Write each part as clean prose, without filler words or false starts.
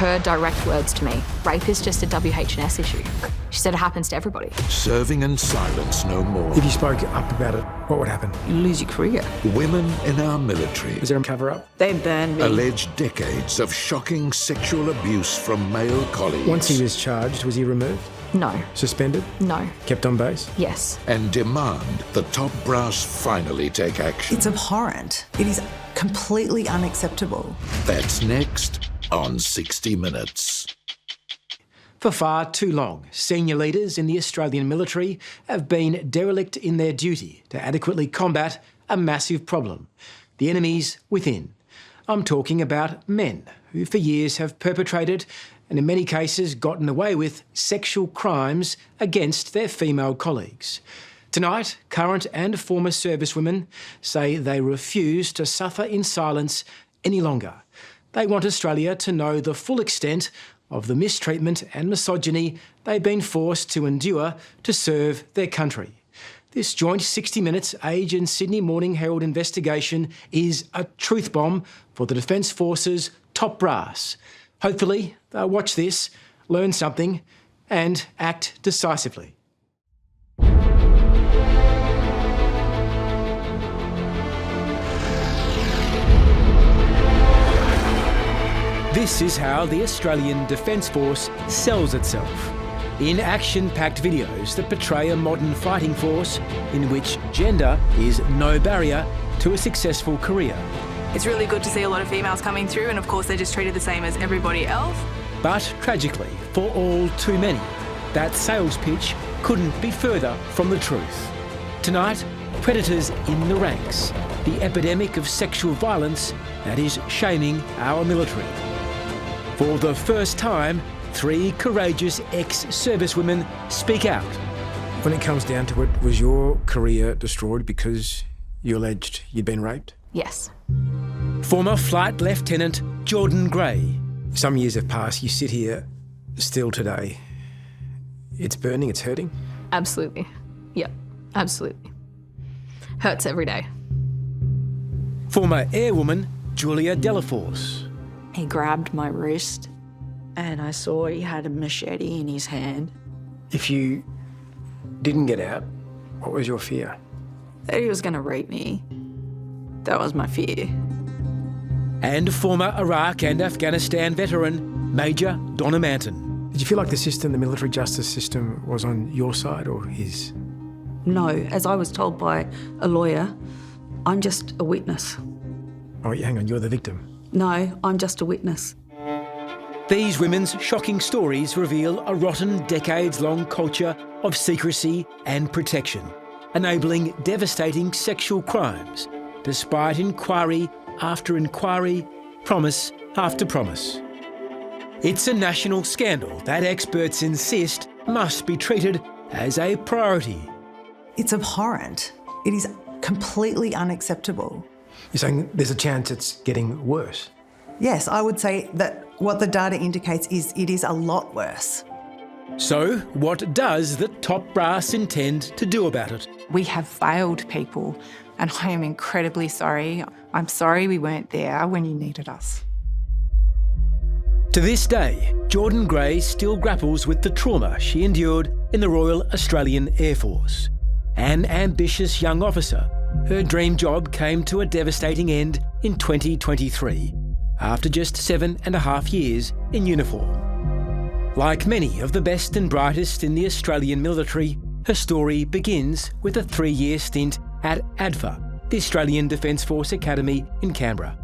Her direct words to me, rape is just a WH&S issue. She said it happens to everybody. Serving in silence no more. If you spoke up about it, what would happen? You lose your career. Women in our military. Is there a cover-up? They burned me. Alleged decades of shocking sexual abuse from male colleagues. Once he was charged, was he removed? No. Suspended? No. Kept on base? Yes. And demand the top brass finally take action. It's abhorrent. It is completely unacceptable. That's next on 60 Minutes. For far too long, senior leaders in the Australian military have been derelict in their duty to adequately combat a massive problem, the enemies within. I'm talking about men who for years have perpetrated and in many cases gotten away with sexual crimes against their female colleagues. Tonight, current and former servicewomen say they refuse to suffer in silence any longer. They want Australia to know the full extent of the mistreatment and misogyny they've been forced to endure to serve their country. This joint 60 Minutes Age and Sydney Morning Herald investigation is a truth bomb for the Defence Force's top brass. Hopefully, they'll watch this, learn something, and act decisively. This is how the Australian Defence Force sells itself. In action-packed videos that portray a modern fighting force in which gender is no barrier to a successful career. It's really good to see a lot of females coming through, and of course they're just treated the same as everybody else. But tragically, for all too many, that sales pitch couldn't be further from the truth. Tonight, predators in the ranks, the epidemic of sexual violence that is shaming our military. For the first time, 3 courageous ex-servicewomen speak out. When it comes down to it, was your career destroyed because you alleged you'd been raped? Yes. Former Flight Lieutenant Jordan Gray. Some years have passed, you sit here still today. It's burning, it's hurting? Absolutely. Yep, absolutely. Hurts every day. Former airwoman Julia Delaforce. He grabbed my wrist and I saw he had a machete in his hand. If you didn't get out, what was your fear? That he was going to rape me. That was my fear. And former Iraq and Afghanistan veteran Major Donna Manton. Did you feel like the system, the military justice system, was on your side or his? No, as I was told by a lawyer, I'm just a witness. Oh, hang on, you're the victim. No, I'm just a witness. These women's shocking stories reveal a rotten, decades-long culture of secrecy and protection, enabling devastating sexual crimes, despite inquiry after inquiry, promise after promise. It's a national scandal that experts insist must be treated as a priority. It's abhorrent. It is completely unacceptable. You're saying there's a chance it's getting worse? Yes, I would say that what the data indicates is it is a lot worse. So, what does the top brass intend to do about it? We have failed people, and I am incredibly sorry. I'm sorry we weren't there when you needed us. To this day, Jordan Gray still grapples with the trauma she endured in the Royal Australian Air Force. An ambitious young officer, her dream job came to a devastating end in 2023, after just 7.5 years in uniform. Like many of the best and brightest in the Australian military, her story begins with a 3-year stint at ADFA, the Australian Defence Force Academy in Canberra.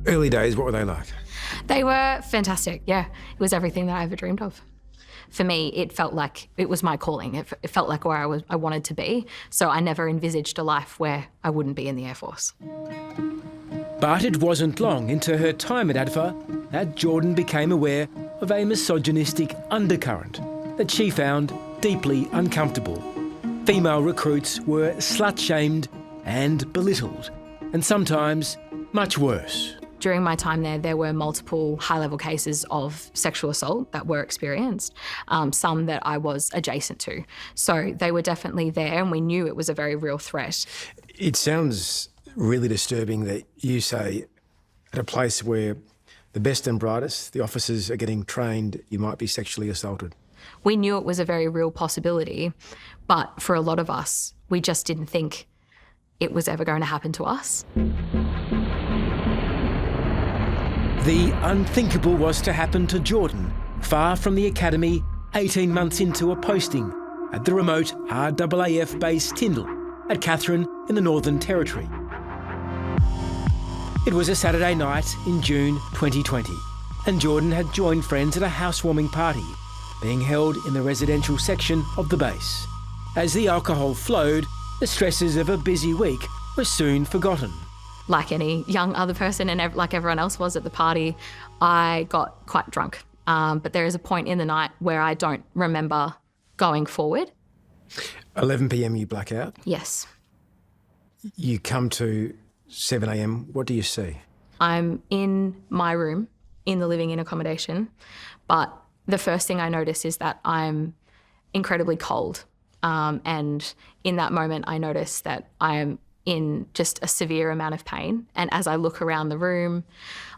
Early days, what were they like? They were fantastic, yeah. It was everything that I ever dreamed of. For me, it felt like it was my calling. It felt like where I wanted to be. So I never envisaged a life where I wouldn't be in the Air Force. But it wasn't long into her time at ADFA that Jordan became aware of a misogynistic undercurrent that she found deeply uncomfortable. Female recruits were slut-shamed and belittled, and sometimes much worse. During my time there were multiple high-level cases of sexual assault that were experienced, some that I was adjacent to. So they were definitely there, and we knew it was a very real threat. It sounds really disturbing that you say at a place where The best and brightest, the officers are getting trained, you might be sexually assaulted. We knew it was a very real possibility, but for a lot of us, we just didn't think it was ever going to happen to us. The unthinkable was to happen to Jordan, far from the academy, 18 months into a posting at the remote RAAF base Tyndall at Katherine in the Northern Territory. It was a Saturday night in June 2020, and Jordan had joined friends at a housewarming party being held in the residential section of the base. As the alcohol flowed, the stresses of a busy week were soon forgotten. Like any young other person and like everyone else was at the party, I got quite drunk. But there is a point in the night where I don't remember going forward. 11 p.m. you black out. Yes. You come to 7 a.m. What do you see? I'm in my room in the living-in accommodation, but the first thing I notice is that I'm incredibly cold. And in that moment, I notice that I am in just a severe amount of pain. And as I look around the room,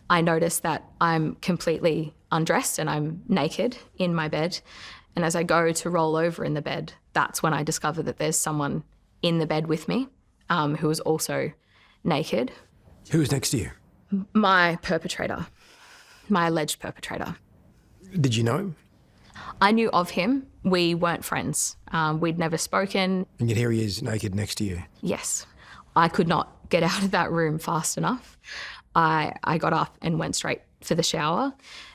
I notice that I'm completely undressed and I'm naked in my bed. And as I go to roll over in the bed, that's when I discover that there's someone in the bed with me who is also naked. Who's next to you? My perpetrator, my alleged perpetrator. Did you know him? I knew of him. We weren't friends. We'd never spoken. And yet here he is naked next to you. Yes. I could not get out of that room fast enough. I got up and went straight for the shower.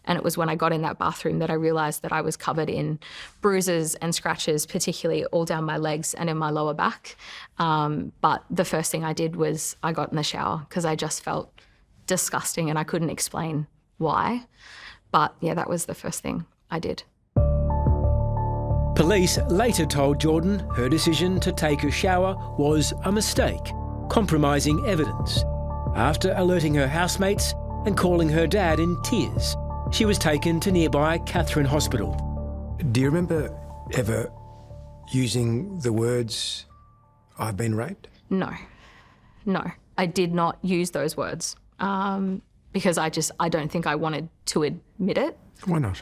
And it was when I got in that bathroom that I realised that I was covered in bruises and scratches, particularly all down my legs and in my lower back. But the first thing I did was I got in the shower because I just felt disgusting and I couldn't explain why. But yeah, that was the first thing I did. Police later told Jordan her decision to take a shower was a mistake, compromising evidence. After alerting her housemates and calling her dad in tears, she was taken to nearby Katherine Hospital. Do you remember ever using the words, "I've been raped"? No, I did not use those words because I don't think I wanted to admit it. Why not?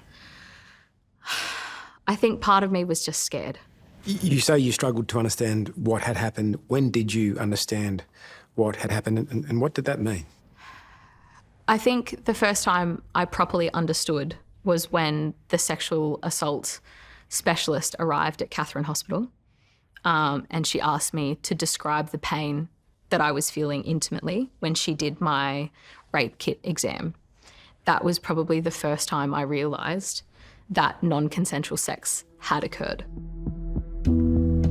I think part of me was just scared. You say you struggled to understand what had happened. When did you understand what had happened and what did that mean? I think the first time I properly understood was when the sexual assault specialist arrived at Katherine Hospital and she asked me to describe the pain that I was feeling intimately when she did my rape kit exam. That was probably the first time I realised that non-consensual sex had occurred.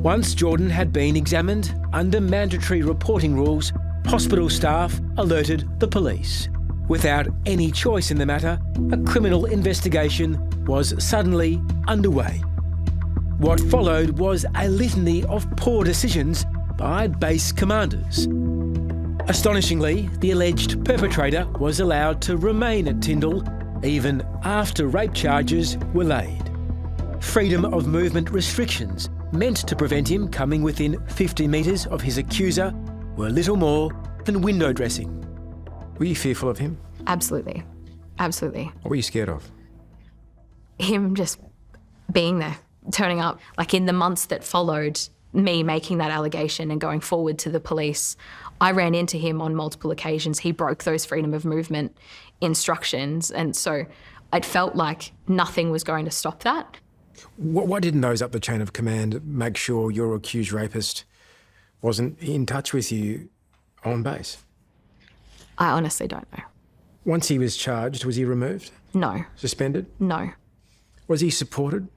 Once Jordan had been examined, under mandatory reporting rules, hospital staff alerted the police. Without any choice in the matter, a criminal investigation was suddenly underway. What followed was a litany of poor decisions by base commanders. Astonishingly, the alleged perpetrator was allowed to remain at Tyndall even after rape charges were laid. Freedom of movement restrictions meant to prevent him coming within 50 metres of his accuser were little more than window dressing. Were you fearful of him? Absolutely. Absolutely. What were you scared of? Him just being there, turning up. Like in the months that followed me making that allegation and going forward to the police, I ran into him on multiple occasions. He broke those freedom of movement instructions. And so it felt like nothing was going to stop that. Why didn't those up the chain of command make sure your accused rapist wasn't in touch with you on base? I honestly don't know. Once he was charged, was he removed? No. Suspended? No. Was he supported?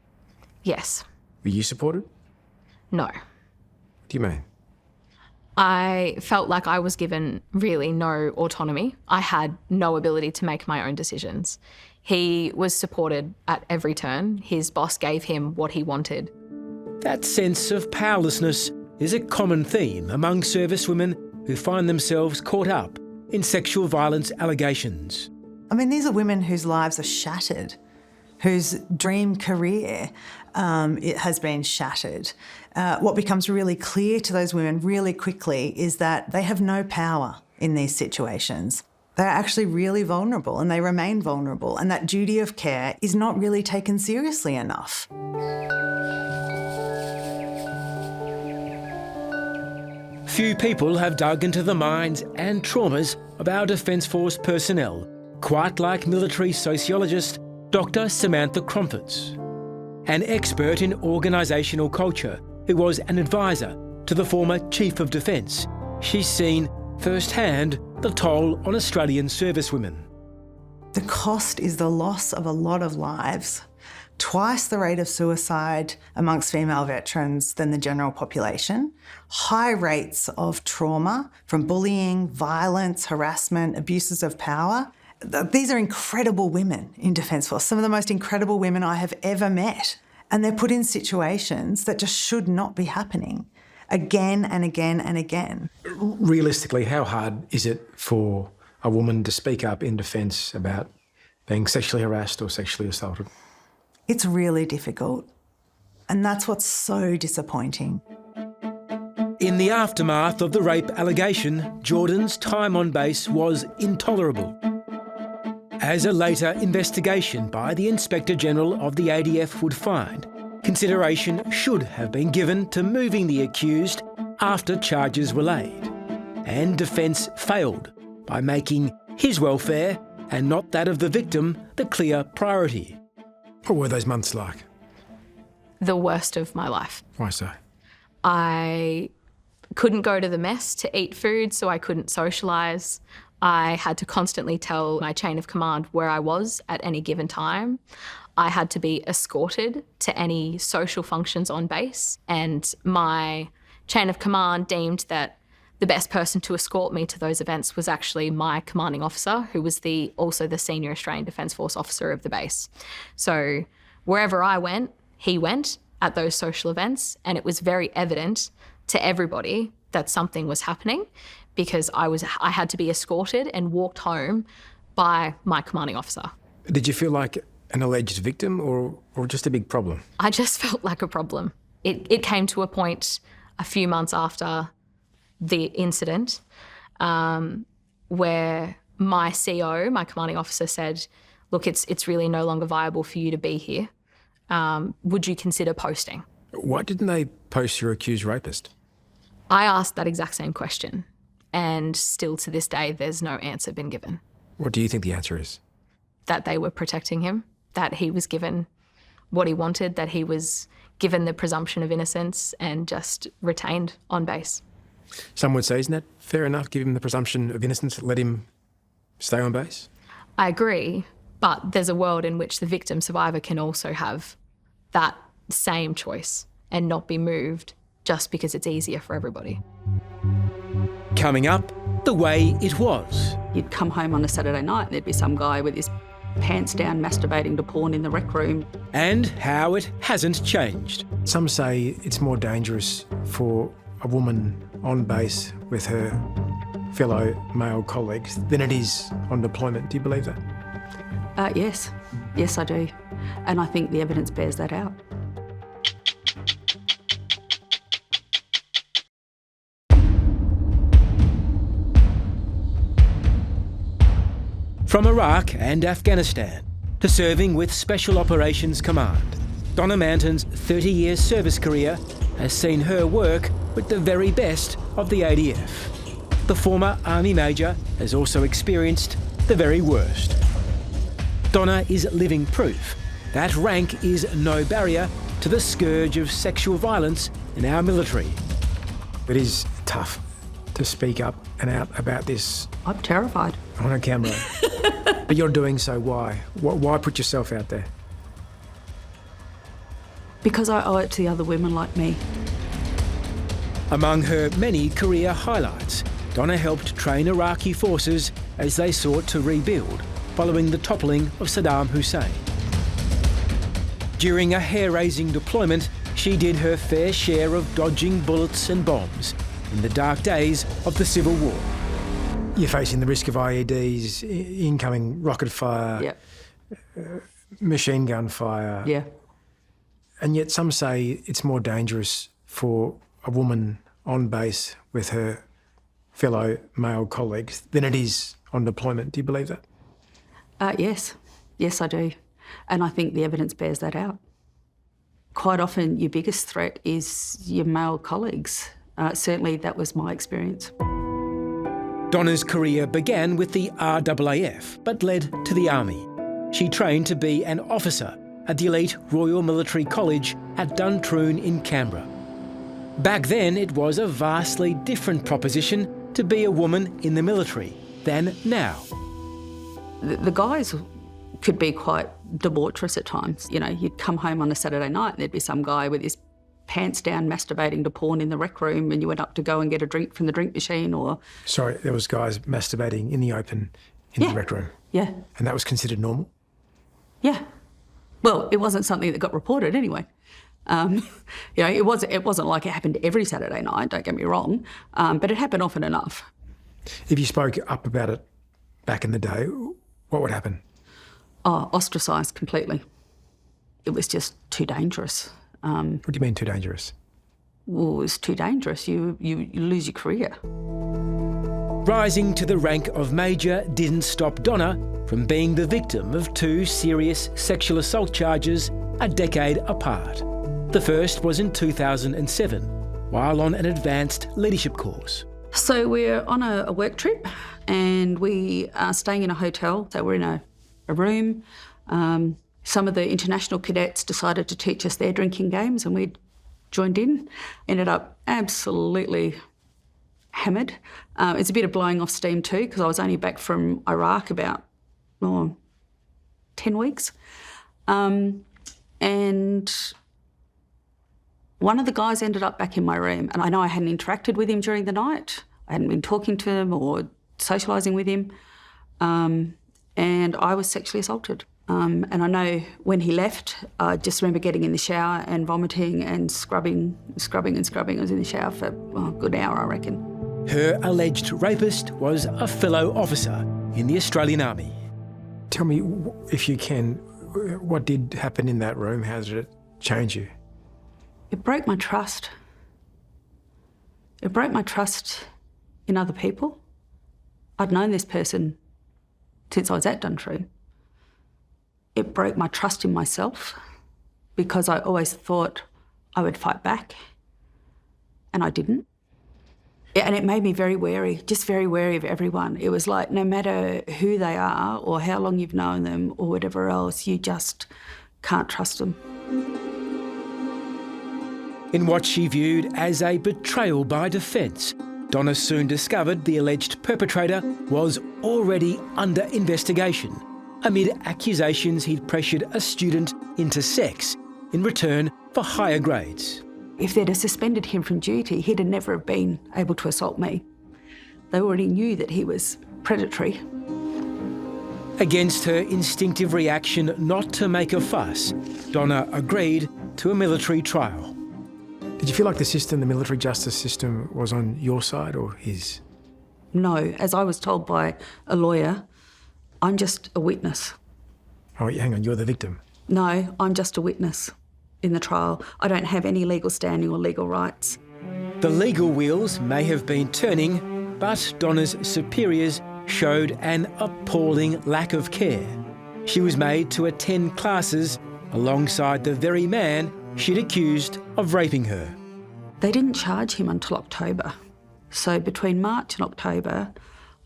Yes. Were you supported? No. What do you mean? I felt like I was given really no autonomy. I had no ability to make my own decisions. He was supported at every turn. His boss gave him what he wanted. That sense of powerlessness is a common theme among servicewomen who find themselves caught up in sexual violence allegations. I mean, these are women whose lives are shattered, whose dream career it has been shattered. What becomes really clear to those women really quickly is that they have no power in these situations. They're actually really vulnerable and they remain vulnerable, and that duty of care is not really taken seriously enough. Few people have dug into the minds and traumas of our Defence Force personnel, quite like military sociologist Dr. Samantha Cromforts, an expert in organisational culture who was an advisor to the former Chief of Defence. She's seen firsthand the toll on Australian servicewomen. The cost is the loss of a lot of lives, twice the rate of suicide amongst female veterans than the general population, high rates of trauma from bullying, violence, harassment, abuses of power. These are incredible women in Defence Force, some of the most incredible women I have ever met. And they're put in situations that just should not be happening again and again and again. Realistically, how hard is it for a woman to speak up in defence about being sexually harassed or sexually assaulted? It's really difficult. And that's what's so disappointing. In the aftermath of the rape allegation, Jordan's time on base was intolerable. As a later investigation by the Inspector General of the ADF would find, consideration should have been given to moving the accused after charges were laid. And Defence failed by making his welfare, and not that of the victim, the clear priority. What were those months like? The worst of my life. Why so? I couldn't go to the mess to eat food, so I couldn't socialise. I had to constantly tell my chain of command where I was at any given time. I had to be escorted to any social functions on base, and my chain of command deemed that the best person to escort me to those events was actually my commanding officer, who was also the senior Australian Defence Force officer of the base. So wherever I went, he went at those social events, and it was very evident to everybody that something was happening, because I had to be escorted and walked home by my commanding officer. Did you feel like an alleged victim or just a big problem? I just felt like a problem. It came to a point a few months after the incident where my CO, my commanding officer, said, look, it's really no longer viable for you to be here. Would you consider posting? Why didn't they post your accused rapist? I asked that exact same question, and still to this day, there's no answer been given. What do you think the answer is? That they were protecting him, that he was given what he wanted, that he was given the presumption of innocence and just retained on base. Some would say, isn't that fair enough? Give him the presumption of innocence, let him stay on base? I agree, but there's a world in which the victim survivor can also have that same choice and not be moved just because it's easier for everybody. Coming up, the way it was. You'd come home on a Saturday night and there'd be some guy with his pants down masturbating to porn in the rec room. And how it hasn't changed. Some say it's more dangerous for a woman on base with her fellow male colleagues than it is on deployment. Do you believe that? Yes. Yes, I do. And I think the evidence bears that out. From Iraq and Afghanistan to serving with Special Operations Command, Donna Manton's 30-year service career has seen her work with the very best of the ADF. The former Army Major has also experienced the very worst. Donna is living proof that rank is no barrier to the scourge of sexual violence in our military. It is tough to speak up and out about this. I'm terrified. On a camera. But you're doing so, why? Why put yourself out there? Because I owe it to the other women like me. Among her many career highlights, Donna helped train Iraqi forces as they sought to rebuild following the toppling of Saddam Hussein. During a hair-raising deployment, she did her fair share of dodging bullets and bombs in the dark days of the Civil War. You're facing the risk of IEDs, incoming rocket fire, Yep. Machine gun fire. Yeah. And yet some say it's more dangerous for a woman on base with her fellow male colleagues than it is on deployment. Do you believe that? Yes. Yes, I do. And I think the evidence bears that out. Quite often your biggest threat is your male colleagues. Certainly that was my experience. Donna's career began with the RAAF, but led to the Army. She trained to be an officer at the elite Royal Military College at Duntroon in Canberra. Back then, it was a vastly different proposition to be a woman in the military than now. The guys could be quite debaucherous at times. You know, you'd come home on a Saturday night and there'd be some guy with his pants down masturbating to porn in the rec room, and you went up to go and get a drink from the drink machine or... Sorry, there was guys masturbating in the open in the rec room? Yeah. And that was considered normal? Yeah. Well, it wasn't something that got reported anyway. You know, it wasn't like it happened every Saturday night, don't get me wrong, but it happened often enough. If you spoke up about it back in the day, what would happen? Oh, ostracised completely. It was just too dangerous. What do you mean too dangerous? Well, it was too dangerous. You lose your career. Rising to the rank of Major didn't stop Donna from being the victim of 2 serious sexual assault charges a decade apart. The first was in 2007, while on an advanced leadership course. So we're on a work trip and we are staying in a hotel. So we're in a room. Some of the international cadets decided to teach us their drinking games and we joined in. Ended up absolutely hammered. It's a bit of blowing off steam too, because I was only back from Iraq about 10 weeks. And one of the guys ended up back in my room, and I know I hadn't interacted with him during the night. I hadn't been talking to him or socialising with him. And I was sexually assaulted. And I know when he left, I just remember getting in the shower and vomiting and scrubbing. I was in the shower for a good hour, I reckon. Her alleged rapist was a fellow officer in the Australian Army. Tell me, if you can, what did happen in that room? How did it change you? It broke my trust. It broke my trust in other people. I'd known this person since I was at Duntroon. It broke my trust in myself because I always thought I would fight back, and I didn't. And it made me very wary, just very wary of everyone. It was like no matter who they are or how long you've known them or whatever else, you just can't trust them. In what she viewed as a betrayal by defence, Donna soon discovered the alleged perpetrator was already under investigation amid accusations he'd pressured a student into sex in return for higher grades. If they'd have suspended him from duty, he'd have never have been able to assault me. They already knew that he was predatory. Against her instinctive reaction not to make a fuss, Donna agreed to a military trial. Did you feel like the military justice system, was on your side or his? No, as I was told by a lawyer, I'm just a witness. Oh, hang on, you're the victim? No, I'm just a witness in the trial. I don't have any legal standing or legal rights. The legal wheels may have been turning, but Donna's superiors showed an appalling lack of care. She was made to attend classes alongside the very man she'd accused of raping her. They didn't charge him until October. So between March and October,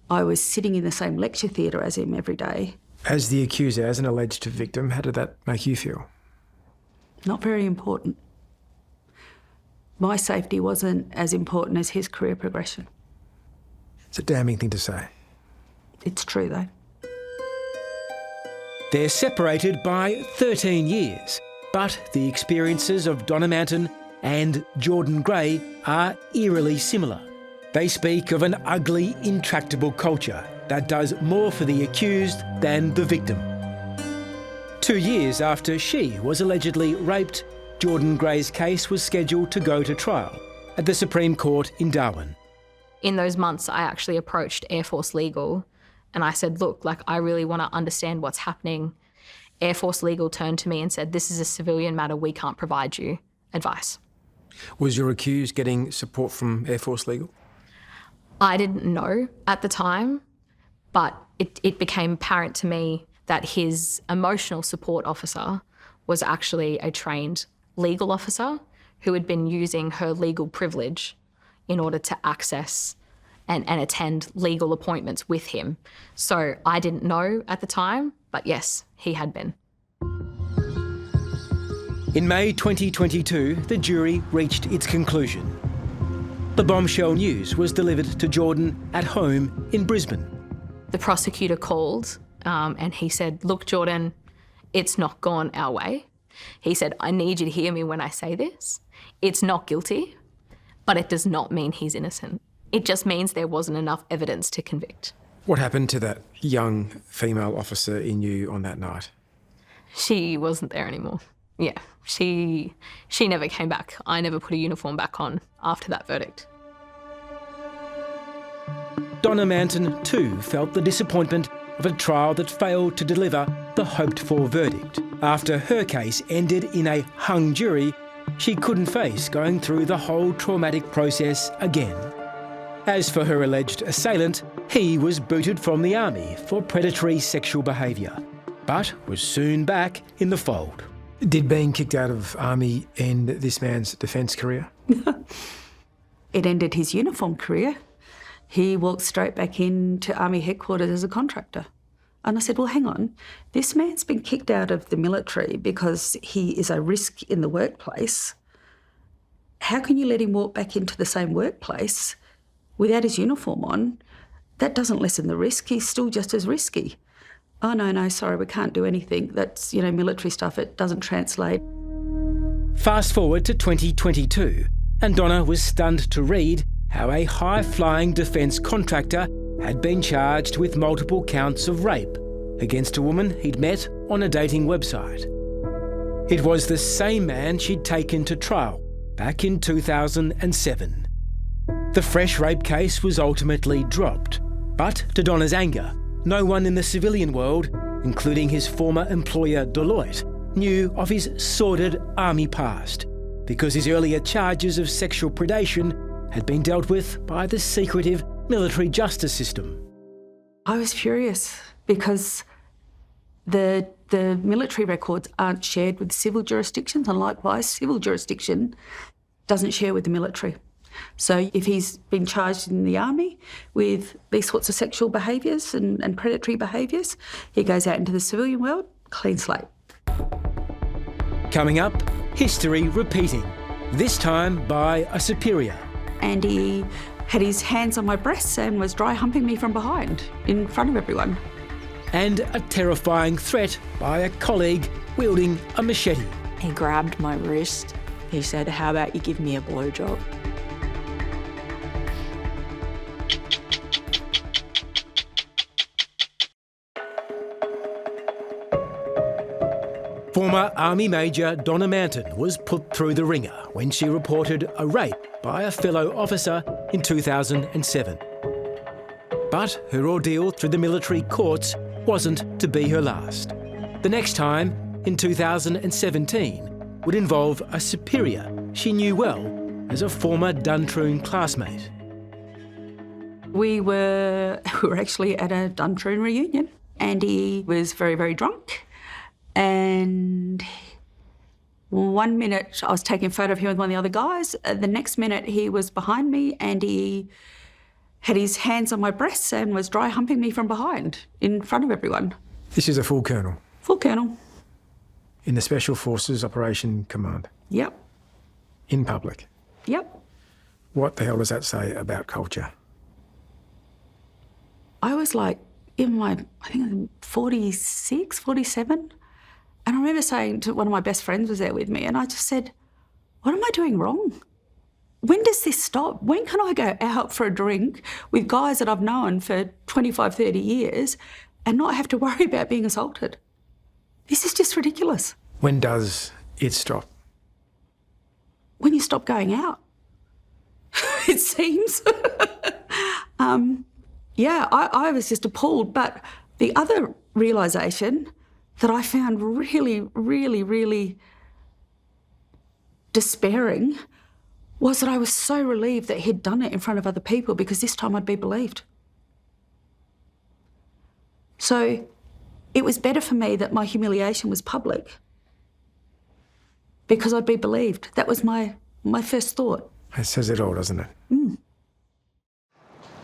I was sitting in the same lecture theatre as him every day. As the accuser, as an alleged victim, how did that make you feel? Not very important. My safety wasn't as important as his career progression. It's a damning thing to say. It's true, though. They're separated by 13 years, but the experiences of Donna Manton and Jordan Gray are eerily similar. They speak of an ugly, intractable culture that does more for the accused than the victim. 2 years after she was allegedly raped, Jordan Gray's case was scheduled to go to trial at the Supreme Court in Darwin. In those months, I actually approached Air Force Legal and I said, look, I really want to understand what's happening. Air Force Legal turned to me and said, this is a civilian matter, we can't provide you advice. Was your accused getting support from Air Force Legal? I didn't know at the time, but it became apparent to me that his emotional support officer was actually a trained legal officer who had been using her legal privilege in order to access and attend legal appointments with him. So I didn't know at the time, but yes, he had been. In May 2022, the jury reached its conclusion. The bombshell news was delivered to Jordan at home in Brisbane. The prosecutor called and he said, "Look, Jordan, it's not gone our way." He said, "I need you to hear me when I say this. It's not guilty, but it does not mean he's innocent. It just means there wasn't enough evidence to convict." What happened to that young female officer in you on that night? She wasn't there anymore. Yeah, she never came back. I never put a uniform back on after that verdict. Donna Manton too felt the disappointment of a trial that failed to deliver the hoped-for verdict. After her case ended in a hung jury, she couldn't face going through the whole traumatic process again. As for her alleged assailant, he was booted from the army for predatory sexual behaviour, but was soon back in the fold. Did being kicked out of army end this man's defence career? It ended his uniform career. He walked straight back into Army headquarters as a contractor. And I said, well, hang on, this man's been kicked out of the military because he is a risk in the workplace. How can you let him walk back into the same workplace without his uniform on? That doesn't lessen the risk. He's still just as risky. Oh, no, sorry, we can't do anything. That's, military stuff. It doesn't translate. Fast forward to 2022, and Donna was stunned to read how a high-flying defence contractor had been charged with multiple counts of rape against a woman he'd met on a dating website. It was the same man she'd taken to trial back in 2007. The fresh rape case was ultimately dropped, but to Donna's anger, no one in the civilian world, including his former employer Deloitte, knew of his sordid army past, because his earlier charges of sexual predation had been dealt with by the secretive military justice system. I was furious because the military records aren't shared with civil jurisdictions, and likewise, civil jurisdiction doesn't share with the military. So if he's been charged in the army with these sorts of sexual behaviours and predatory behaviours, he goes out into the civilian world, clean slate. Coming up, history repeating, this time by a superior. And he had his hands on my breasts and was dry humping me from behind in front of everyone. And a terrifying threat by a colleague wielding a machete. He grabbed my wrist. He said, "How about you give me a blowjob?" Former Army Major Donna Manton was put through the ringer when she reported a rape by a fellow officer in 2007. But her ordeal through the military courts wasn't to be her last. The next time, in 2017, would involve a superior she knew well as a former Duntroon classmate. We were actually at a Duntroon reunion, and he was very, very drunk. And 1 minute I was taking a photo of him with one of the other guys. The next minute he was behind me and he had his hands on my breasts and was dry humping me from behind in front of everyone. This is a full colonel? Full colonel. In the Special Forces Operation Command? Yep. In public? Yep. What the hell does that say about culture? I was like in my, I think 46, 47. And I remember saying to one of my best friends was there with me, and I just said, what am I doing wrong? When does this stop? When can I go out for a drink with guys that I've known for 25, 30 years and not have to worry about being assaulted? This is just ridiculous. When does it stop? When you stop going out, it seems. I was just appalled. But the other realisation that I found really, really, really despairing was that I was so relieved that he'd done it in front of other people, because this time I'd be believed. So it was better for me that my humiliation was public, because I'd be believed. That was my first thought. That says it all, doesn't it?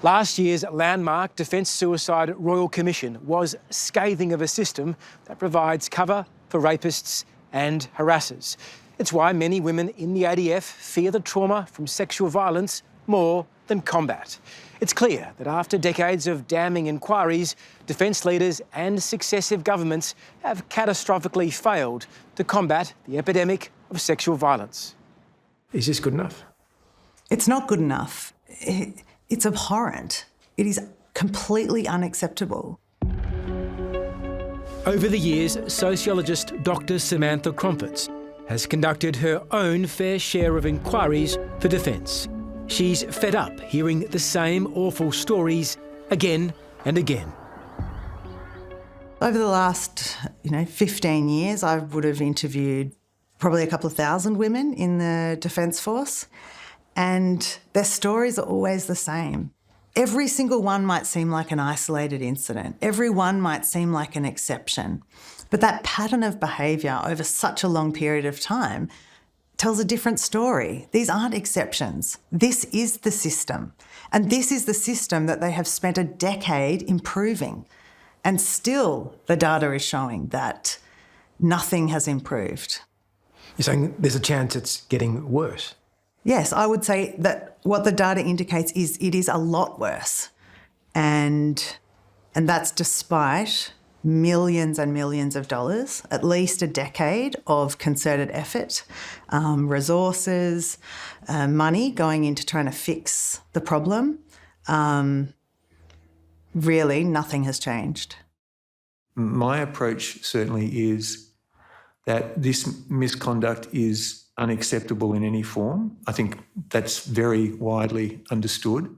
Last year's landmark Defence Suicide Royal Commission was scathing of a system that provides cover for rapists and harassers. It's why many women in the ADF fear the trauma from sexual violence more than combat. It's clear that after decades of damning inquiries, defence leaders and successive governments have catastrophically failed to combat the epidemic of sexual violence. Is this good enough? It's not good enough. It's abhorrent. It is completely unacceptable. Over the years, sociologist Dr. Samantha Cromford has conducted her own fair share of inquiries for Defence. She's fed up hearing the same awful stories again and again. Over the last, 15 years, I would have interviewed probably a couple of thousand women in the Defence Force, and their stories are always the same. Every single one might seem like an isolated incident. Every one might seem like an exception. But that pattern of behaviour over such a long period of time tells a different story. These aren't exceptions. This is the system. And this is the system that they have spent a decade improving. And still the data is showing that nothing has improved. You're saying there's a chance it's getting worse? Yes, I would say that what the data indicates is it is a lot worse. And that's despite millions and millions of dollars, at least a decade of concerted effort, resources, money going into trying to fix the problem. Really, nothing has changed. My approach certainly is that this misconduct is unacceptable in any form. I think that's very widely understood.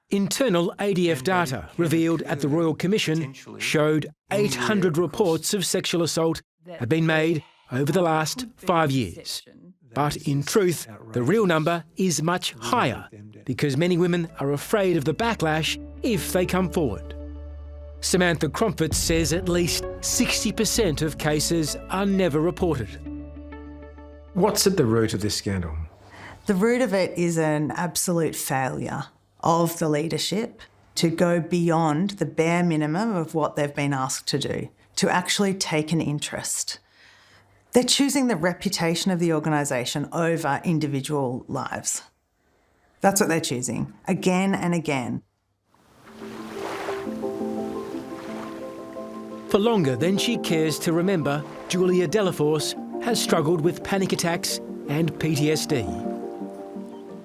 Internal ADF data revealed at the Royal Commission showed 800 reports of sexual assault have been made over the last 5 years. But in truth, the real number is much higher because many women are afraid of the backlash if they come forward. Samantha Cromford says at least 60% of cases are never reported. What's at the root of this scandal? The root of it is an absolute failure of the leadership to go beyond the bare minimum of what they've been asked to do, to actually take an interest. They're choosing the reputation of the organisation over individual lives. That's what they're choosing, again and again. For longer than she cares to remember, Julia Delaforce has struggled with panic attacks and PTSD.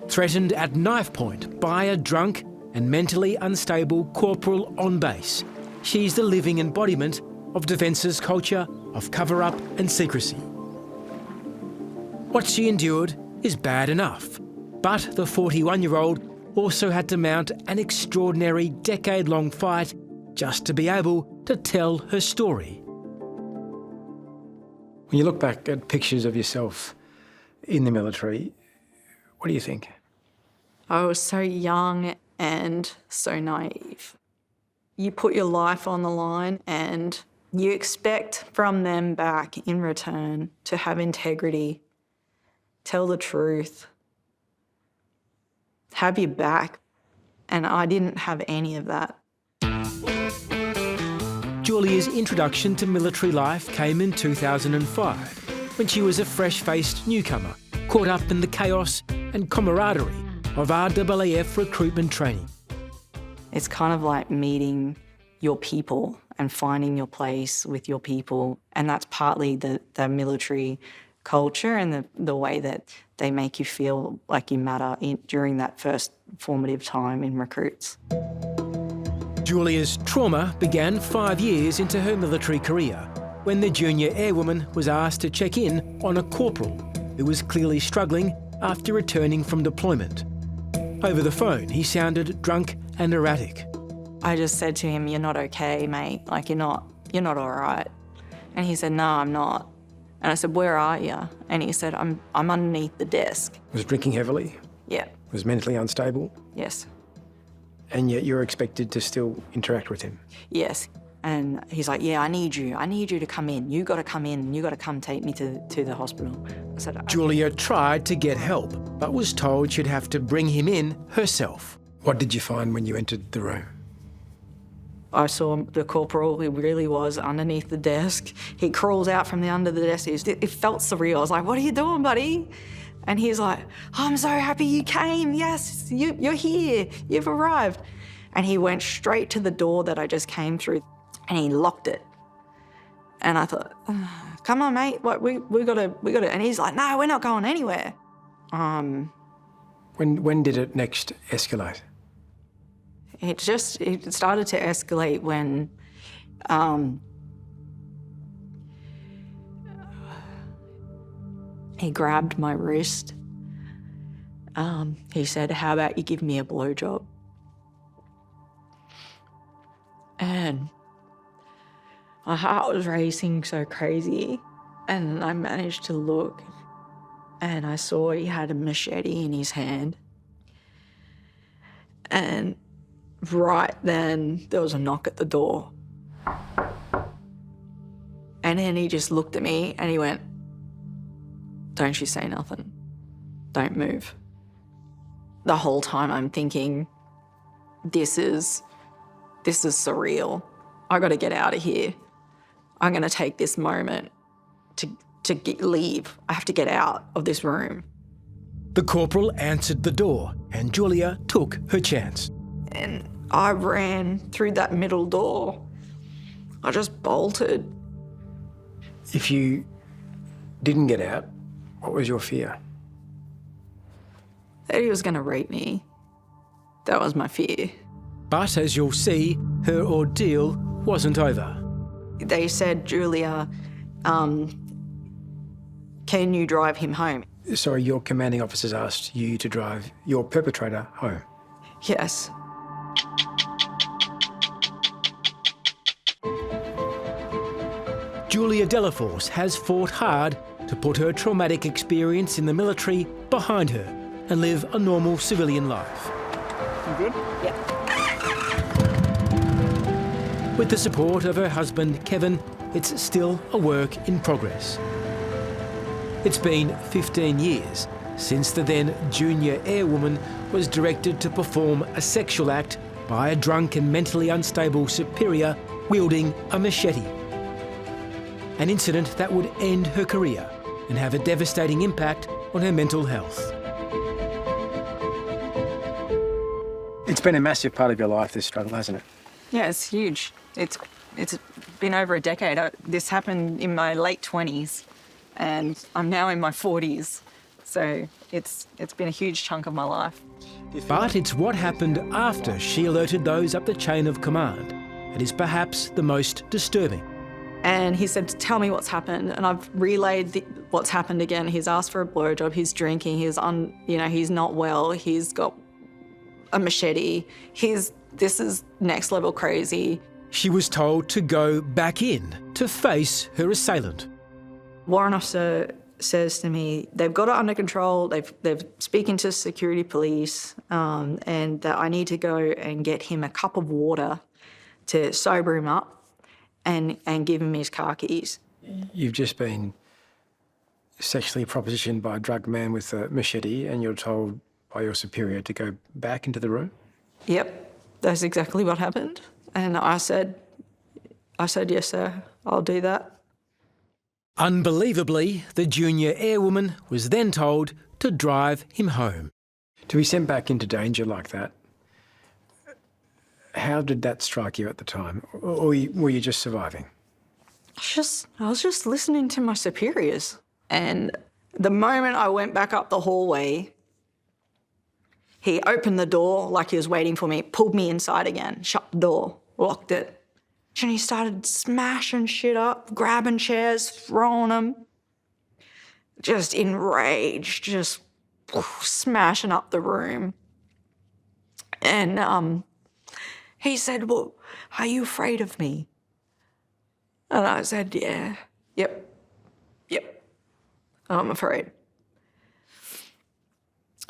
Threatened at knife point by a drunk and mentally unstable corporal on base, she's the living embodiment of Defence's culture of cover-up and secrecy. What she endured is bad enough, but the 41-year-old also had to mount an extraordinary decade-long fight just to be able to tell her story. When you look back at pictures of yourself in the military, what do you think? I was so young and so naive. You put your life on the line and you expect from them back in return to have integrity, tell the truth, have your back, and I didn't have any of that. Julia's introduction to military life came in 2005, when she was a fresh-faced newcomer, caught up in the chaos and camaraderie of RAAF recruitment training. It's kind of like meeting your people and finding your place with your people, and that's partly the military culture and the way that they make you feel like you matter during that first formative time in recruits. Julia's trauma began 5 years into her military career, when the junior airwoman was asked to check in on a corporal who was clearly struggling after returning from deployment. Over the phone, he sounded drunk and erratic. I just said to him, "You're not okay, mate. Like, you're not all right." And he said, "No, I'm not." And I said, "Where are you?" And he said, I'm underneath the desk. Was drinking heavily? Yeah. Was mentally unstable, Yes. and yet you're expected to still interact with him. Yes. And he's like, yeah, I need you to come in. You got to come in. You got to come take me to the hospital. I said, "Okay." Julia tried to get help, but was told she'd have to bring him in herself. What did you find when you entered the room? I saw the corporal, who really was underneath the desk. He crawls out from the under the desk. It felt surreal. I was like, what are you doing, buddy? And he's like, I'm so happy you came. Yes, you're here. You've arrived. And he went straight to the door that I just came through, and he locked it. And I thought, come on, mate. What, we gotta. And he's like, no, we're not going anywhere. When did it next escalate? It started to escalate when he grabbed my wrist. He said, how about you give me a blowjob? And my heart was racing so crazy. And I managed to look, and I saw he had a machete in his hand. And right then, there was a knock at the door. And then he just looked at me and he went, don't you say nothing. Don't move. The whole time I'm thinking, this is surreal. I got to get out of here. I'm going to take this moment to leave. I have to get out of this room. The corporal answered the door and Julia took her chance. And I ran through that middle door. I just bolted. If you didn't get out, what was your fear? That he was going to rape me. That was my fear. But as you'll see, her ordeal wasn't over. They said, Julia, can you drive him home? Sorry, your commanding officers asked you to drive your perpetrator home. Yes. Julia Delaforce has fought hard to put her traumatic experience in the military behind her and live a normal civilian life. You good? Yep. With the support of her husband, Kevin, it's still a work in progress. It's been 15 years since the then junior airwoman was directed to perform a sexual act by a drunk and mentally unstable superior wielding a machete. An incident that would end her career and have a devastating impact on her mental health. It's been a massive part of your life, this struggle, hasn't it? Yeah, it's huge. It's been over a decade. This happened in my late 20s, and I'm now in my 40s. So it's been a huge chunk of my life. But it's what happened after she alerted those up the chain of command that is perhaps the most disturbing. And he said, tell me what's happened. And I've relayed what's happened again. He's asked for a blowjob, he's drinking, he's not well, he's got a machete. This is next level crazy. She was told to go back in to face her assailant. Warrant officer says to me, they've got it under control, they've speaking to security police, and that I need to go and get him a cup of water to sober him up and give him his car keys. You've just been sexually propositioned by a drugged man with a machete and you're told by your superior to go back into the room? Yep, that's exactly what happened. And I said, yes, sir, I'll do that. Unbelievably, the junior airwoman was then told to drive him home. To be sent back into danger like that, how did that strike you at the time? Or were you just surviving? I was just listening to my superiors. And the moment I went back up the hallway, he opened the door like he was waiting for me, pulled me inside again, shut the door, locked it. And he started smashing shit up, grabbing chairs, throwing them. Just enraged, just smashing up the room. And he said, well, are you afraid of me? And I said, yeah, yep, I'm afraid.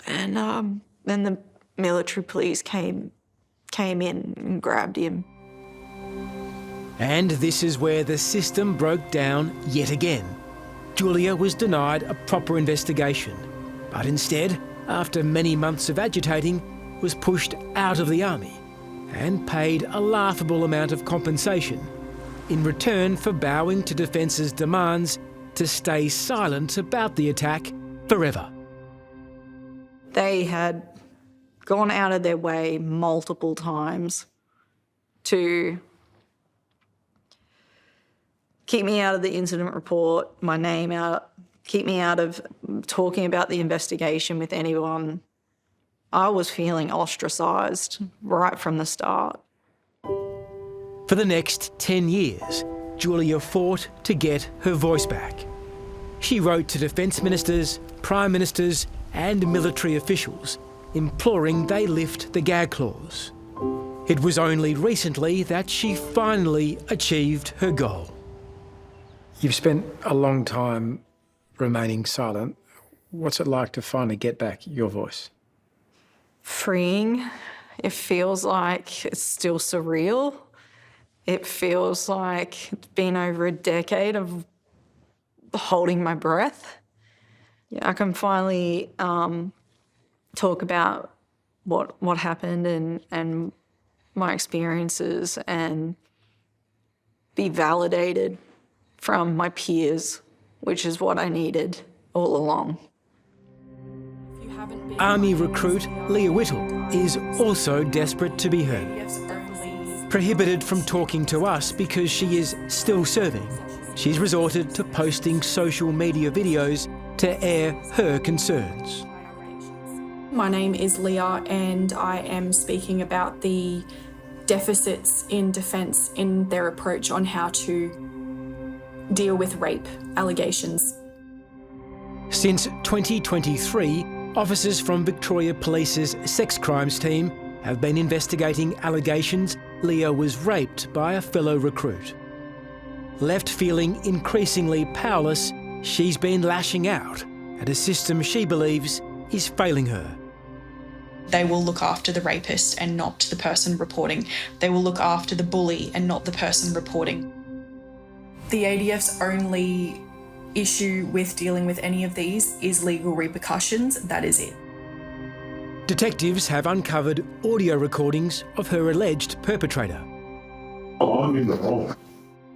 And then the military police came in and grabbed him. And this is where the system broke down yet again. Julia was denied a proper investigation, but instead, after many months of agitating, was pushed out of the army and paid a laughable amount of compensation in return for bowing to Defence's demands to stay silent about the attack forever. They had gone out of their way multiple times to keep me out of the incident report, my name out, keep me out of talking about the investigation with anyone. I was feeling ostracised right from the start. For the next 10 years, Julia fought to get her voice back. She wrote to defence ministers, prime ministers and military officials, imploring they lift the gag clause. It was only recently that she finally achieved her goal. You've spent a long time remaining silent. What's it like to finally get back your voice? Freeing. It feels like it's still surreal. It feels like it's been over a decade of holding my breath. Yeah, I can finally talk about what happened and my experiences and be validated from my peers, which is what I needed all along. Army recruit Leah Whittle is also desperate to be heard. Prohibited from talking to us because she is still serving, she's resorted to posting social media videos to air her concerns. My name is Leah and I am speaking about the deficits in Defence in their approach on how to deal with rape allegations. Since 2023, officers from Victoria Police's sex crimes team have been investigating allegations Leah was raped by a fellow recruit. Left feeling increasingly powerless, she's been lashing out at a system she believes is failing her. They will look after the rapist and not the person reporting. They will look after the bully and not the person reporting. The ADF's only issue with dealing with any of these is legal repercussions. That is it. Detectives have uncovered audio recordings of her alleged perpetrator. I'm in the wrong.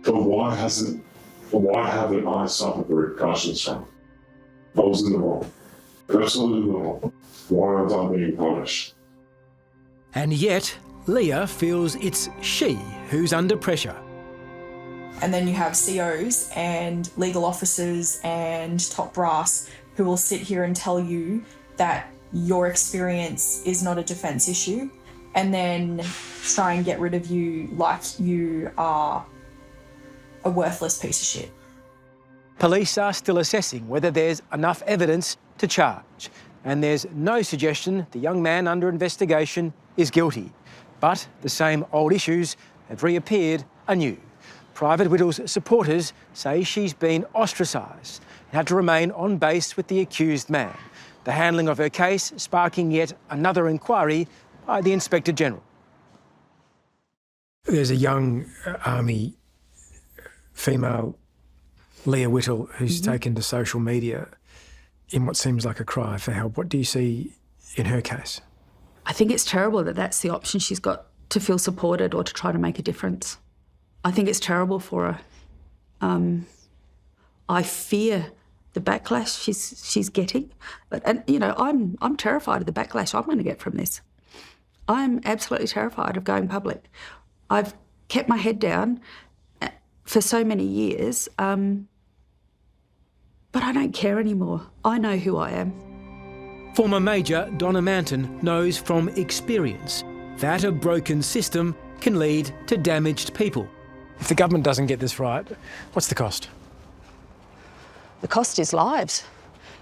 But why haven't I suffered the repercussions from it? I was in the wrong. Personally in the wrong. Why aren't I being punished? And yet, Leah feels it's she who's under pressure. And then you have COs and legal officers and top brass who will sit here and tell you that your experience is not a defence issue and then try and get rid of you like you are a worthless piece of shit. Police are still assessing whether there's enough evidence to charge, and there's no suggestion the young man under investigation is guilty. But the same old issues have reappeared anew. Private Whittle's supporters say she's been ostracised and had to remain on base with the accused man, the handling of her case sparking yet another inquiry by the Inspector General. There's a young Army female, Leah Whittle, who's taken to social media in what seems like a cry for help. What do you see in her case? I think it's terrible that that's the option she's got to feel supported or to try to make a difference. I think it's terrible for her. I fear the backlash she's getting, and you know, I'm terrified of the backlash I'm going to get from this. I'm absolutely terrified of going public. I've kept my head down for so many years, but I don't care anymore. I know who I am. Former Major Donna Manton knows from experience that a broken system can lead to damaged people. If the government doesn't get this right, what's the cost? The cost is lives.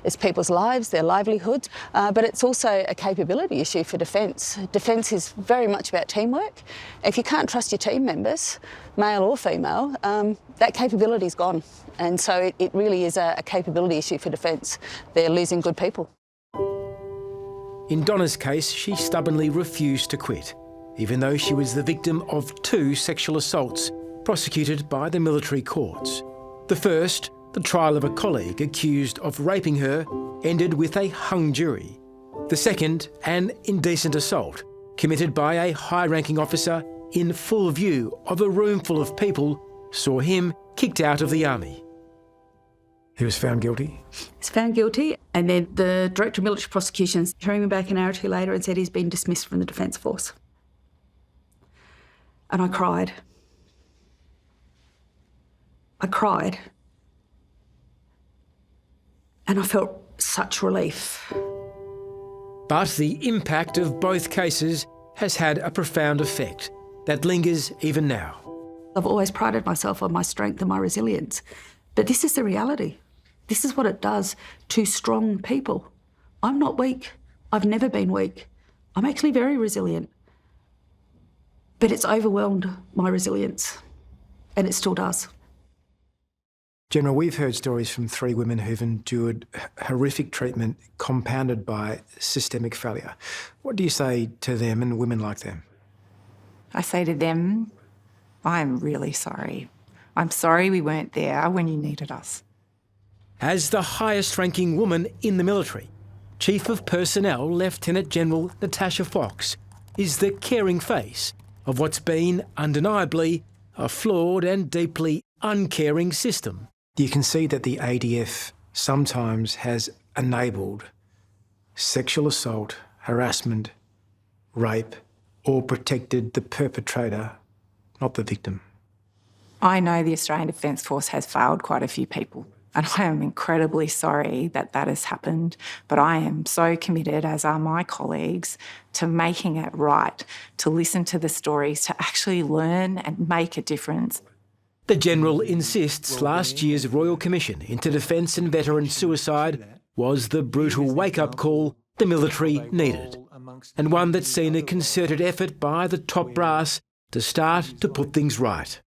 It's people's lives, their livelihoods, but it's also a capability issue for Defence. Defence is very much about teamwork. If you can't trust your team members, male or female, that capability's gone. And so it really is a capability issue for Defence. They're losing good people. In Donna's case, she stubbornly refused to quit, even though she was the victim of 2 sexual assaults prosecuted by the military courts. The first, the trial of a colleague accused of raping her, ended with a hung jury. The second, an indecent assault committed by a high-ranking officer in full view of a room full of people, saw him kicked out of the army. He was found guilty? He's found guilty, and then the Director of Military Prosecutions turned me back an hour or two later and said he's been dismissed from the Defence Force. And I cried. I cried. And I felt such relief. But the impact of both cases has had a profound effect that lingers even now. I've always prided myself on my strength and my resilience, but this is the reality. This is what it does to strong people. I'm not weak. I've never been weak. I'm actually very resilient. But it's overwhelmed my resilience, and it still does. General, we've heard stories from 3 women who've endured horrific treatment compounded by systemic failure. What do you say to them and women like them? I say to them, I'm really sorry. I'm sorry we weren't there when you needed us. As the highest-ranking woman in the military, Chief of Personnel Lieutenant General Natasha Fox is the caring face of what's been, undeniably, a flawed and deeply uncaring system. You can see that the ADF sometimes has enabled sexual assault, harassment, rape, or protected the perpetrator, not the victim. I know the Australian Defence Force has failed quite a few people, and I am incredibly sorry that that has happened, but I am so committed, as are my colleagues, to making it right, to listen to the stories, to actually learn and make a difference. The General insists last year's Royal Commission into Defence and Veteran Suicide was the brutal wake-up call the military needed, and one that's seen a concerted effort by the top brass to start to put things right.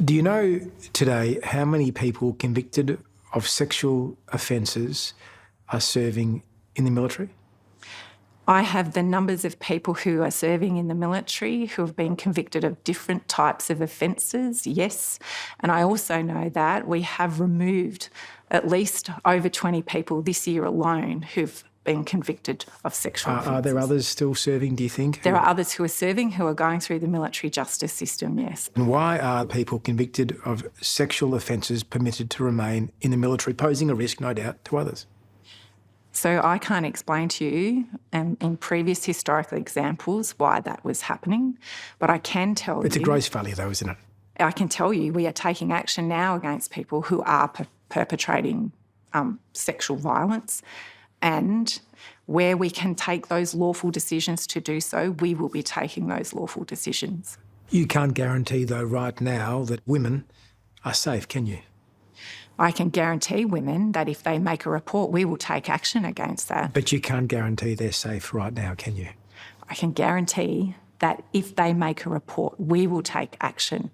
Do you know today how many people convicted of sexual offences are serving in the military? I have the numbers of people who are serving in the military who have been convicted of different types of offences, yes. And I also know that we have removed at least over 20 people this year alone who've been convicted of sexual offences. Are there others still serving, do you think? There are others who are serving who are going through the military justice system, yes. And why are people convicted of sexual offences permitted to remain in the military, posing a risk, no doubt, to others? So I can't explain to you in previous historical examples why that was happening, but I can tell you... It's a gross failure though, isn't it? I can tell you we are taking action now against people who are perpetrating sexual violence, and where we can take those lawful decisions to do so, we will be taking those lawful decisions. You can't guarantee though right now that women are safe, can you? I can guarantee women that if they make a report, we will take action against that. But you can't guarantee they're safe right now, can you? I can guarantee that if they make a report, we will take action.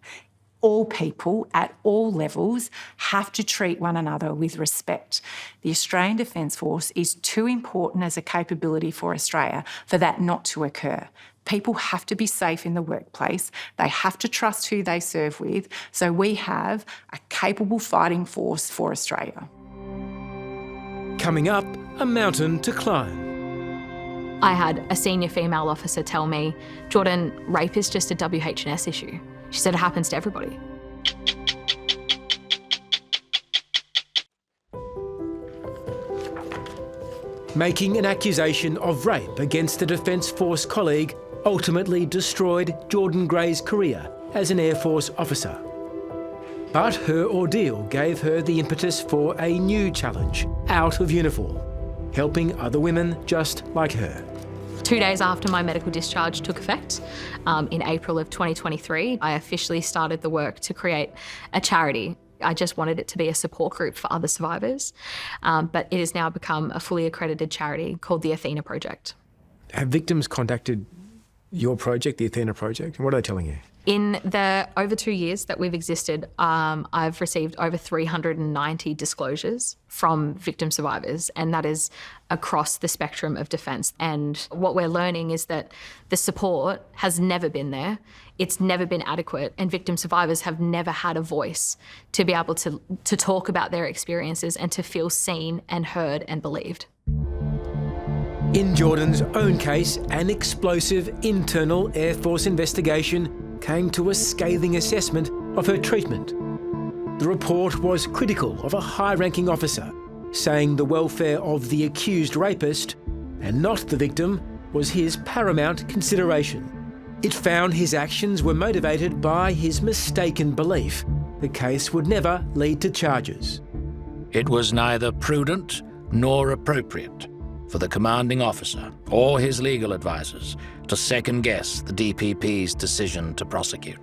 All people at all levels have to treat one another with respect. The Australian Defence Force is too important as a capability for Australia for that not to occur. People have to be safe in the workplace. They have to trust who they serve with. So we have a capable fighting force for Australia. Coming up, a mountain to climb. I had a senior female officer tell me, Jordan, rape is just a WH&S issue. She said it happens to everybody. Making an accusation of rape against a Defence Force colleague ultimately destroyed Jordan Gray's career as an Air Force officer. But her ordeal gave her the impetus for a new challenge, out of uniform, helping other women just like her. 2 days after my medical discharge took effect, in April of 2023, I officially started the work to create a charity. I just wanted it to be a support group for other survivors, but it has now become a fully accredited charity called the Athena Project. Have victims contacted Your project, the Athena project, what are they telling you? In the over 2 years that we've existed, I've received over 390 disclosures from victim survivors, and that is across the spectrum of defence. And what we're learning is that the support has never been there, it's never been adequate, and victim survivors have never had a voice to be able to talk about their experiences and to feel seen and heard and believed. In Jordan's own case, an explosive internal Air Force investigation came to a scathing assessment of her treatment. The report was critical of a high-ranking officer, saying the welfare of the accused rapist, and not the victim, was his paramount consideration. It found his actions were motivated by his mistaken belief the case would never lead to charges. It was neither prudent nor appropriate for the commanding officer or his legal advisors to second-guess the DPP's decision to prosecute.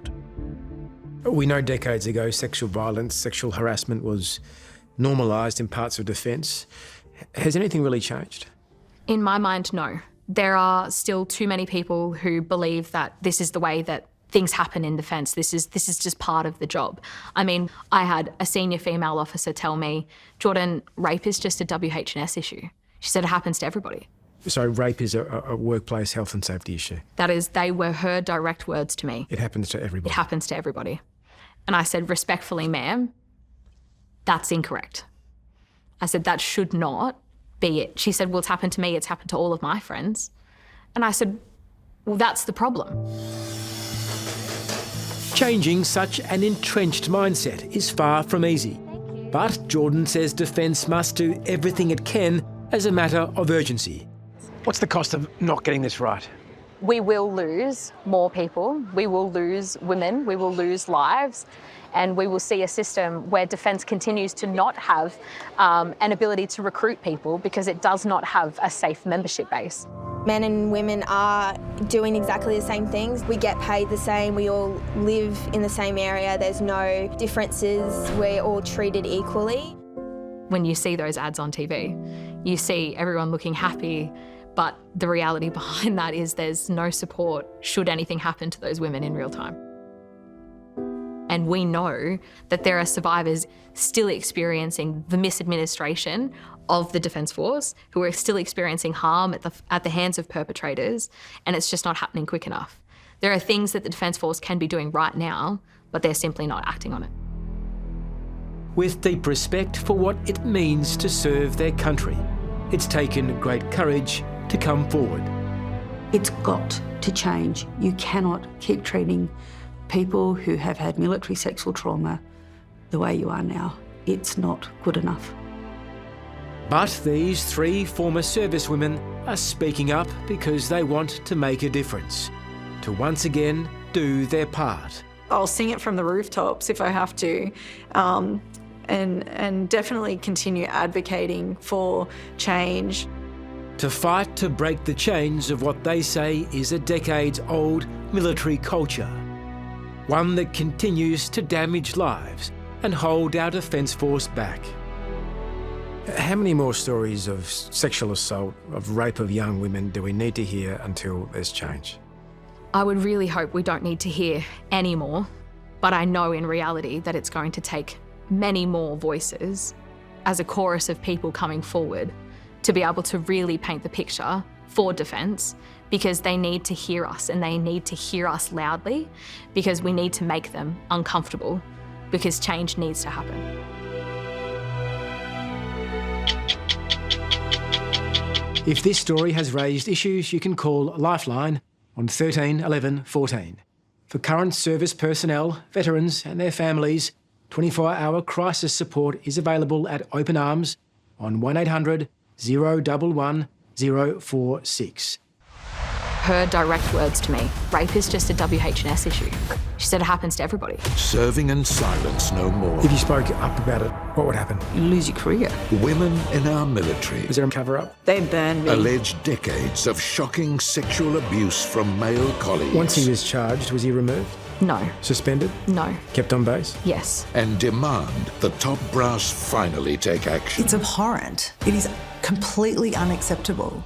We know decades ago sexual violence, sexual harassment was normalised in parts of defence. Has anything really changed? In my mind, no. There are still too many people who believe that this is the way that things happen in defence. This is just part of the job. I mean, I had a senior female officer tell me, Jordan, rape is just a WH&S issue. She said it happens to everybody. So rape is a workplace health and safety issue? That is, they were her direct words to me. It happens to everybody? It happens to everybody. And I said, respectfully, ma'am, that's incorrect. I said, that should not be it. She said, well, it's happened to me, it's happened to all of my friends. And I said, well, that's the problem. Changing such an entrenched mindset is far from easy. But Jordan says defence must do everything it can as a matter of urgency. What's the cost of not getting this right? We will lose more people, we will lose women, we will lose lives, and we will see a system where defence continues to not have an ability to recruit people because it does not have a safe membership base. Men and women are doing exactly the same things. We get paid the same, we all live in the same area, there's no differences, we're all treated equally. When you see those ads on TV, you see everyone looking happy, but the reality behind that is there's no support should anything happen to those women in real time. And we know that there are survivors still experiencing the misadministration of the Defence Force, who are still experiencing harm at the hands of perpetrators, and it's just not happening quick enough. There are things that the Defence Force can be doing right now, but they're simply not acting on it. With deep respect for what it means to serve their country, it's taken great courage to come forward. It's got to change. You cannot keep treating people who have had military sexual trauma the way you are now. It's not good enough. But these three former servicewomen are speaking up because they want to make a difference, to once again do their part. I'll sing it from the rooftops if I have to, and definitely continue advocating for change. To fight to break the chains of what they say is a decades-old military culture, one that continues to damage lives and hold our Defence Force back. How many more stories of sexual assault, of rape of young women do we need to hear until there's change? I would really hope we don't need to hear any more, but I know in reality that it's going to take many more voices as a chorus of people coming forward to be able to really paint the picture for defence, because they need to hear us, and they need to hear us loudly, because we need to make them uncomfortable, because change needs to happen. If this story has raised issues, you can call Lifeline on 13 11 14. For current service personnel, veterans and their families, 24-hour crisis support is available at Open Arms on 1800 011 046. Her direct words to me, rape is just a WH&S issue. She said it happens to everybody. Serving in silence no more. If you spoke up about it, what would happen? You lose your career. Women in our military. Was there a cover-up? They burned me. Alleged decades of shocking sexual abuse from male colleagues. Once he was charged, was he removed? No. Suspended? No. Kept on base? Yes. And demand the top brass finally take action. It's abhorrent. It is completely unacceptable.